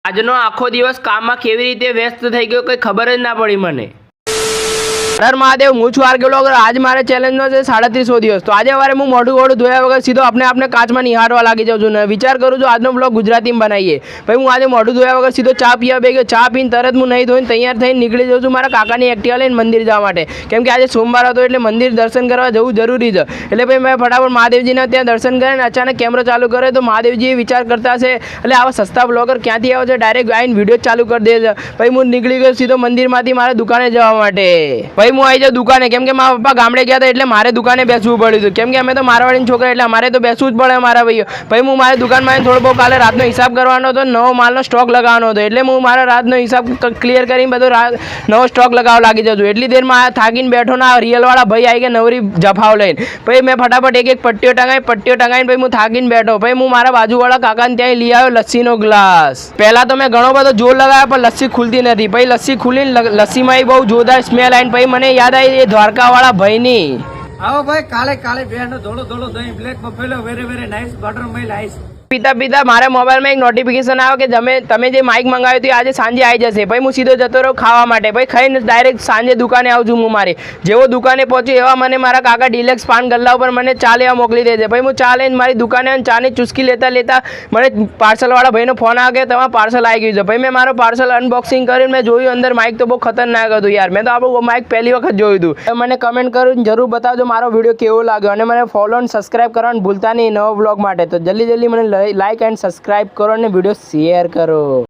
આજનો આખો દિવસ કામમાં કેવી રીતે વ્યસ્ત થઈ ગયો કંઈ ખબર જ ના પડી મને। હર મહાદેવ, હું છું આરકે બ્લોગર। આજ મારે ચેલેન્જનો છે 3700 દિવસ। તો આજે સવારે હું મોઢું ધોયા વગર સીધો આપણે કાચમાં નિહાળવા લાગી જાઉં છું ને વિચાર કરું છું આજનો બ્લોગ ગુજરાતીમાં બનાવીએ। ભાઈ હું આજે મોઢું ધોયા વગર સીધો ચા પીવા બે ગયો। ચા પીને તરત હું નહીં ધોઈને તૈયાર થઈને નીકળી જાઉં છું મારા કાકાની એક્ટિવા લઈને મંદિર જવા માટે, કેમ કે આજે સોમવાર હતો એટલે મંદિર દર્શન કરવા જવું જરૂરી છે। એટલે ભાઈ મેં ફટાફટ મહાદેવજીના ત્યાં દર્શન કરીને અચાનક કેમેરો ચાલુ કર્યો તો મહાદેવજી વિચાર કરતા હશે એટલે આવા સસ્તા બ્લોગર ક્યાંથી આવે છે, ડાયરેક્ટ આવીને વિડીયો ચાલુ કરી દે છે। ભાઈ હું નીકળી ગયો સીધો મંદિરમાંથી મારા દુકાને જવા માટે। ભાઈ હું આવી જાઉં દુકાને, કેમ કે મારા પપ્પા ગામડે ગયા હતા એટલે મારે દુકાને બેસવું પડ્યું હતું, કેમ કે અમે તો મારવાડીના છોકરા એટલે અમારે તો બેસવું જ પડે મારા ભાઈઓ। ભાઈ હું મારી દુકાનમાં થોડો બહુ કાલે રાતનો હિસાબ કરવાનો હતો, નવો માલનો સ્ટોક લગાવવાનો હતો એટલે હું મારા રાતનો હિસાબ ક્લિયર કરીને બધો નવો સ્ટોક લગાવવા લાગી જતો। એટલી દેરમાં થાકીને બેઠો ના રિયલવાળા ભાઈ આવી ગયા નવરી જફાવ લઈને। ભાઈ મેં ફટાફટ એક પટ્ટીઓ ટંગાવીને ભાઈ હું થાકીને બેઠો। ભાઈ હું મારા બાજુવાળા કાકાને ત્યાં લઈ આવ્યો લસ્સીનો ગ્લાસ। પહેલાં તો મેં ઘણો બધો જોર લગાવ્યો પણ લસ્સી ખુલતી નથી। ભાઈ લસ્સી ખુલીને લસ્સીમાં બહુ જોરદાર સ્મેલ આવીને ભાઈ મને યાદ આવી એ દ્વારકાવાળા ભાઈની। આવો ભાઈ, કાલે બેનો ધોળો દહીં black buffalo were nice butter milk ice. પીતા મારા મોબાઈલમાં એક નોટિફિકેશન આવે કે તમે જે માઇક મંગાવ્યું હતું આજે સાંજે આવી જશે। ભાઈ હું સીધો જતો રહ્યો ખાવા માટે। ભાઈ ખાઈને ડાયરેક્ટ સાંજે દુકાને આવું છું હું મારી। જેવો દુકાને પહોંચ્યો એવા મને મારા કાકા ડિલેક્સ પાન ગલ્લા ઉપર મને ચા લેવા મોકલી દે છે। ભાઈ હું ચા લઈને મારી દુકાને ચાની ચુસ્કી લેતા મને પાર્સલવાળા ભાઈનો ફોન આવે કે તમારું પાર્સલ આવી ગયું છે। ભાઈ મેં મારો પાર્સલ અનબોક્સિંગ કરીને મેં જોયું અંદર માઇક તો બહુ ખતરનાક હતું યાર, મેં તો આપણું માઇક પહેલી વખત જોયું હતું। મને કમેન્ટ કરીને જરૂર બતાવજો મારો વિડીયો કેવો લાગ્યો અને મને ફોલો અને સબસ્ક્રાઈબ કરવાનું ભૂલતા નહીં નવો બ્લોગ માટે। તો જલ્દી મને લાઈક એન્ડ સબસ્ક્રાઈબ કરો અને વિડીયો શેર કરો।